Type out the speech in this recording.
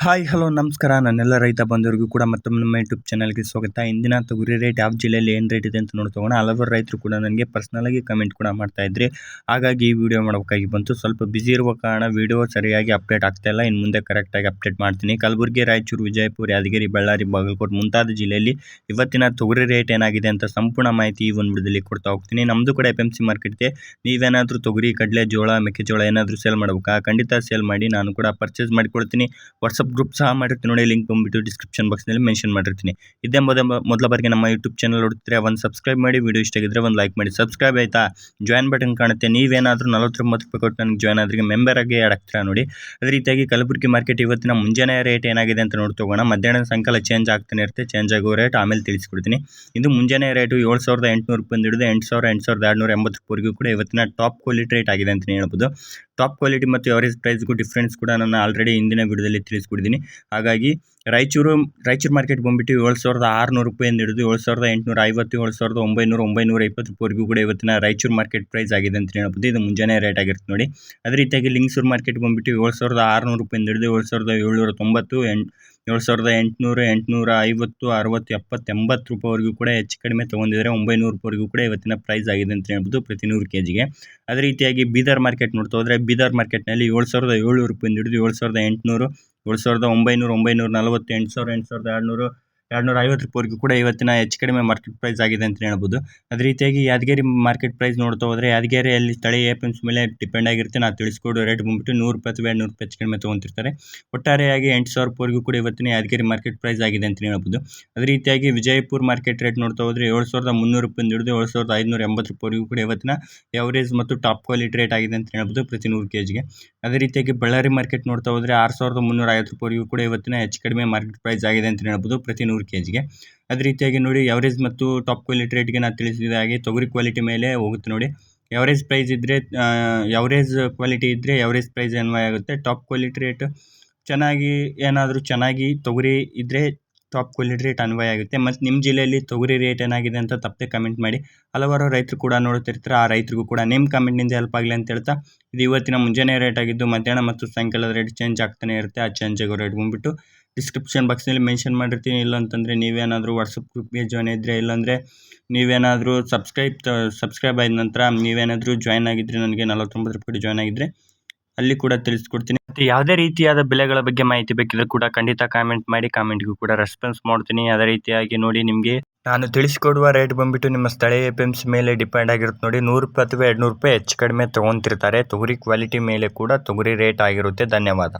Hi hello ನಮಸ್ಕಾರ. ನನ್ನೆಲ್ಲ ರೈತ ಬಂಧುವರಿಗೂ ಕೂಡ ಮತ್ತೊಮ್ಮೆ ನಮ್ಮ ಯೂಟ್ಯೂಬ್ ಚಾನಲ್ಗೆ ಸ್ವಾಗತ. ಇಂದಿನ ತೊಗರಿ ರೇಟ್ ಯಾವ ಜಿಲ್ಲೆಯಲ್ಲಿ ಏನು ರೇಟ್ ಇದೆ ಅಂತ ನೋಡ್ತೋಗೋಣ. ಹಲವಾರು ರೈತರು ಕೂಡ ನನಗೆ ಪರ್ಸ್ನಲಾಗಿ ಕಮೆಂಟ್ ಕೂಡ ಮಾಡ್ತಾ ಇದ್ರಿ, ಹಾಗಾಗಿ ಈ ವಿಡಿಯೋ ಮಾಡಬೇಕಾಗಿ ಬಂತು. ಸ್ವಲ್ಪ ಬಿಸಿ ಇರುವ ಕಾರಣ ವಿಡಿಯೋ ಸರಿಯಾಗಿ ಅಪ್ಡೇಟ್ ಆಗ್ತಾಯಿಲ್ಲ. ಇನ್ನು ಮುಂದೆ ಕರೆಕ್ಟಾಗಿ ಅಪ್ಡೇಟ್ ಮಾಡ್ತೀನಿ. ಕಲಬುರಗಿ, ರಾಯಚೂರು, ವಿಜಯಪುರ, ಯಾದಗಿರಿ, ಬಳ್ಳಾರಿ, ಬಾಗಲಕೋಟೆ ಮುಂತಾದ ಜಿಲ್ಲೆಯಲ್ಲಿ ಇವತ್ತಿನ ತೊಗರಿ ರೇಟ್ ಏನಾಗಿದೆ ಅಂತ ಸಂಪೂರ್ಣ ಮಾಹಿತಿ ಈ ಒಂದು ವಿಡಿಯೋದಲ್ಲಿ ಕೊಡ್ತಾ ಹೋಗ್ತೀನಿ. ನಮ್ಮದು ಕೂಡ FMC ಮಾರ್ಕೆಟ್ ಇದೆ. ನೀವೇನಾದರೂ ತೊಗರಿ, ಕಡಲೆ, ಜೋಳ, ಮೆಕ್ಕೆಜೋಳ ಏನಾದರೂ ಸೇಲ್ ಮಾಡಬೇಕಾ? ಖಂಡಿತ ಸೇಲ್ ಮಾಡಿ, ನಾನು ಕೂಡ ಪರ್ಚೇಸ್ ಮಾಡಿಕೊಡ್ತೀನಿ. ವಾಟ್ಸಪ್ ಗ್ರೂಪ್ ಸಹ ಮಾಡಿರ್ತೀನಿ ನೋಡಿ, ಲಿಂಕ್ ಬಂದುಬಿಟ್ಟು ಡಿಸ್ಕ್ರಿಪ್ಷನ್ ಬಾಕ್ಸ್ನಲ್ಲಿ ಮೆನ್ಷನ್ ಮಾಡಿರ್ತೀನಿ. ಇದೇ ಮೊದಲ ಬಾರಿಗೆ ನಮ್ಮ ಯೂಟ್ಯೂಬ್ ಚಾನಲ್ ನೋಡ್ತಿದ್ರೆ ಒಂದು ಸಬ್ಸ್ಕ್ರೈಬ್ ಮಾಡಿ, ವಿಡಿಯೋ ಇಷ್ಟ ಆಗಿದ್ರೆ ಒಂದು ಲೈಕ್ ಮಾಡಿ. ಸಬ್ಸ್ಕ್ರೈಬ್ ಆಯಿತಾ? ಜಾಯ್ನ್ ಬಟನ್ ಕಾಣುತ್ತೆ. ನೀವೇನಾದರೂ 49 ರೂಪಾಯಿ ಕೊಟ್ಟು ನನಗೆ ಜಾಯ್ನ್ ಆದ್ರಿಗೆ ಮೆಂಬರ್ ಆಗಿ ಆ್ಯಡ್ ಆಗ್ತೀರಾ ನೋಡಿ. ಅದೇ ರೀತಿಯಾಗಿ ಕಲಬುರಗಿ ಮಾರ್ಕೆಟ್ ಇವತ್ತಿನ ಮುಂಜಾನೆ ರೇಟ್ ಏನಾಗಿದೆ ಅಂತ ನೋಡ್ತೋಗೋಣ. ಮಧ್ಯಾಹ್ನದ ಸಾಯಂಕಾಲ ಚೇಂಜ್ ಆಗ್ತಾನೆ ಇರುತ್ತೆ. ಚೇಂಜ್ ಆಗೋ ರೇಟ್ ಆಮೇಲೆ ತಿಳಿಸ್ಕೊಡ್ತೀನಿ. ಇದು ಮುಂಜಾನೆ ರೇಟು 7,800 ರೂಪಾಯಿಂದ ಹಿಡಿದು 8,000, 8,280 ರೂಪಾಯಿವರೆಗೂ ಕೂಡ ಇವತ್ತಿನ ಟಾಪ್ ಕ್ವಾಲಿಟಿ ರೇಟ್ ಆಗಿದೆ ಅಂತಲೇ ಹೇಳ್ಬೋದು. ಟಾಪ್ ಕ್ವಾಲಿಟಿ ಮತ್ತು ಎವರೇಜ್ ಪ್ರೈಸ್ಗೂ ಡಿಫ್ರೆನ್ಸ್ ಕೂಡ ನಾನು ಆಲ್ರೆಡಿ ಹಿಂದಿನ ವಿಡಿಯೋದಲ್ಲಿ ತಿಳಿಸ್ಕೊಡಿದ್ದೀನಿ. ಹಾಗಾಗಿ ರಾಯಚೂರು ಮಾರ್ಕೆಟ್ ಬಂದುಬಿಟ್ಟು 7,600 ರೂಪಾಯಿಂದ ಹಿಡಿದು 7,850, 7,900, 920 ರೂಪಾಯಿವರೆಗೂ ಕೂಡ ಇವತ್ತಿನ ರಾಯಚೂರು ಮಾರ್ಕೆಟ್ ಪ್ರೈಸ್ ಆಗಿದೆ ಅಂತ ಹೇಳ್ಬೋದು. ಇದು ಮುಂಜಾನೆ ರೇಟ್ ಆಗಿರುತ್ತೆ ನೋಡಿ. ಅದೇ ರೀತಿಯಾಗಿ ಲಿಂಗಸೂರು ಮಾರ್ಕೆಟ್ ಬಂದುಬಿಟ್ಟು 7,600 ರೂಪಾಯಿಂದ ಹಿಡಿದು 7,790, 7,800, 850, 60, 70, 80 ರೂಪಾಯಿವರೆಗೂ ಕೂಡ ಹೆಚ್ಚು ಕಡಿಮೆ ತೊಗೊಂಡಿದ್ದಾರೆ. 900 ರೂಪಾಯಿವರೆಗೂ ಕೂಡ ಇವತ್ತಿನ ಪ್ರೈಸ್ ಆಗಿದೆ ಅಂತ ಹೇಳ್ಬೋದು ಪ್ರತಿ 100 kgಗೆ. ಅದೇ ರೀತಿಯಾಗಿ ಬೀದರ್ ಮಾರ್ಕೆಟ್ ನೋಡ್ತಾ ಹೋದರೆ, ಬೀದರ್ ಮಾರ್ಕೆಟ್ನಲ್ಲಿ 7,700 ರೂಪಾಯಿಂದ ಹಿಡಿದು 7,800, 7,900, 940, 8,000, 8,200, 250 ರೂಪಾಯಿವರೆಗೂ ಕೂಡ ಇವತ್ತಿನ ಹೆಚ್ಚು ಕಡಿಮೆ ಮಾರ್ಕೆಟ್ ಪ್ರೈಸ್ ಆಗಿದೆ ಅಂತ ಹೇಳ್ಬೋದು. ಅದೇ ರೀತಿಯಾಗಿ ಯಾದಗಿರಿ ಮಾರ್ಕೆಟ್ ಪ್ರೈಸ್ ನೋಡ್ತಾ ಹೋದರೆ, ಯಾದಗಿರಿಯಲ್ಲಿ ಸ್ಥಳೀಯ FMC ಮೇಲೆ ಡಿಪೆಂಡ್ ಆಗಿರುತ್ತೆ. ನಾವು ತಿಳಿಸ್ಕೊಡೋ ರೇಟ್ ಬಂದುಬಿಟ್ಟು 100 ರೂಪಾಯಿ ಅಥವಾ 200 ರೂಪಾಯಿ ಹೆಚ್ಚು ಕಡಿಮೆ ತೊಗೊತಿರ್ತಾರೆ. ಒಟ್ಟಾರೆಯಾಗಿ 8,000 ರೂಪಾಯಿವರೆಗೂ ಕೂಡ ಇವತ್ತಿನ ಯಾದಗಿರಿ ಮಾರ್ಕೆಟ್ ಪ್ರೈಸ್ ಆಗಿದೆ ಅಂತ ಹೇಳ್ಬೋದು. ಅದೇ ರೀತಿಯಾಗಿ ವಿಜಯಪುರ ಮಾರ್ಕೆಟ್ ರೇಟ್ ನೋಡ್ತಾ ಹೋದರೆ 7,300 ರೂಪಾಯಿಂದ ಹಿಡಿದು 7,580 ರೂಪಾಯಿವರೆಗೂ ಕೂಡ ಇವತ್ತಿನ ಎವರೇಜ್ ಮತ್ತು ಟಾಪ್ ಕ್ವಾಲಿಟಿ ರೇಟ್ ಆಗಿದೆ ಅಂತ ಹೇಳ್ಬೋದು ಪ್ರತಿ 100 kgಗೆ. ಅದೇ ರೀತಿಯಾಗಿ ಬಳ್ಳಾರಿ ಮಾರ್ಕೆಟ್ ನೋಡ್ತಾ ಹೋದರೆ 6,350 ರೂಪಾಯಿವರೆಗೂ ಕೂಡ ಇವತ್ತಿನ ಹೆಚ್ಚು ಕಡಿಮೆ ಮಾರ್ಕೆಟ್ ಪ್ರೈಸ್ ಆಗಿದೆ ಅಂತ ಹೇಳ್ಬೋದು ಪ್ರತಿ 100 kgಗೆ. ಅದೇ ರೀತಿಯಾಗಿ ನೋಡಿ, ಎವರೇಜ್ ಮತ್ತು ಟಾಪ್ ಕ್ವಾಲಿಟಿ ರೇಟ್ಗೆ ನಾನು ತಿಳಿಸಿದ ಹಾಗೆ ತೊಗರಿ ಕ್ವಾಲಿಟಿ ಮೇಲೆ ಹೋಗುತ್ತೆ ನೋಡಿ. ಎವರೇಜ್ ಪ್ರೈಸ್ ಇದ್ದರೆ ಎವರೇಜ್ ಕ್ವಾಲಿಟಿ ಇದ್ದರೆ ಎವರೇಜ್ ಪ್ರೈಸ್ ಅನ್ವಯ ಆಗುತ್ತೆ. ಟಾಪ್ ಕ್ವಾಲಿಟಿ ರೇಟ್ ಚೆನ್ನಾಗಿ ತೊಗರಿ ಇದ್ದರೆ ಟಾಪ್ ಕ್ವಾಲಿಟಿ ರೇಟ್ ಅನ್ವಯ ಆಗುತ್ತೆ. ಮತ್ತು ನಿಮ್ಮ ಜಿಲ್ಲೆಯಲ್ಲಿ ತೊಗರಿ ರೇಟ್ ಏನಾಗಿದೆ ಅಂತ ತಪ್ಪದೆ ಕಮೆಂಟ್ ಮಾಡಿ. ಹಲವಾರು ರೈತರು ಕೂಡ ನೋಡ್ತಿರ್ತಾರೆ, ಆ ರೈತರಿಗೂ ಕೂಡ ನಿಮ್ಮ ಕಮೆಂಟ್ನಿಂದ ಹೆಲ್ಪ್ ಆಗಲಿ ಅಂತ ಹೇಳ್ತಾ, ಇದು ಇವತ್ತಿನ ಮುಂಜಾನೆ ರೇಟ್ ಆಗಿದ್ದು ಮಧ್ಯಾಹ್ನ ಮತ್ತು ಸಾಯಂಕಾಲದ ರೇಟ್ ಚೇಂಜ್ ಆಗ್ತಾನೆ ಇರುತ್ತೆ. ಆ ಚೇಂಜ್ ಆಗೋ ರೇಟ್ ಬಂದುಬಿಟ್ಟು ಡಿಸ್ಕ್ರಿಪ್ಷನ್ ಬಾಕ್ಸ್ನಲ್ಲಿ ಮೆನ್ಷನ್ ಮಾಡಿರ್ತೀನಿ. ಇಲ್ಲಾಂತಂದರೆ ನೀವೇನಾದರೂ ವಾಟ್ಸಪ್ ಗ್ರೂಪ್ಗೆ ಜಾಯ್ನ್ ಇದ್ದರೆ, ಇಲ್ಲಾಂದರೆ ನೀವೇನಾದರೂ ಸಬ್ಸ್ಕ್ರೈಬ್ ಆದ ನಂತರ ನೀವೇನಾದರೂ ಜಾಯ್ನ್ ಆಗಿದ್ದರೆ, ನನಗೆ 49 ರೂಪಾಯಿ ಜಾಯ್ನ್ ಆಗಿದ್ದರೆ ಅಲ್ಲಿ ಕೂಡ ತಿಳಿಸ್ಕೊಡ್ತೀನಿ. ಮತ್ತು ಯಾವುದೇ ರೀತಿಯಾದ ಬೆಲೆಗಳ ಬಗ್ಗೆ ಮಾಹಿತಿ ಬೇಕಿದ್ರೆ ಕೂಡ ಖಂಡಿತ ಕಾಮೆಂಟ್ ಮಾಡಿ. ಕಾಮೆಂಟ್ಗೂ ಕೂಡ ರೆಸ್ಪಾನ್ಸ್ ಮಾಡ್ತೀನಿ. ಅದೇ ರೀತಿಯಾಗಿ ನೋಡಿ, ನಿಮಗೆ ನಾನು ತಿಳಿಸ್ಕೊಡುವ ರೇಟ್ ಬಂದುಬಿಟ್ಟು ನಿಮ್ಮ ಸ್ಥಳೀಯ FMC ಮೇಲೆ ಡಿಪೆಂಡ್ ಆಗಿರುತ್ತೆ ನೋಡಿ. 100 ರೂಪಾಯಿ ಅಥವಾ 200 ರೂಪಾಯಿ ಹೆಚ್ಚು ಕಡಿಮೆ ತೊಗೊತಿರ್ತಾರೆ. ತೊಗರಿ ಕ್ವಾಲಿಟಿ ಮೇಲೆ ಕೂಡ ತೊಗರಿ ರೇಟ್ ಆಗಿರುತ್ತೆ. ಧನ್ಯವಾದ.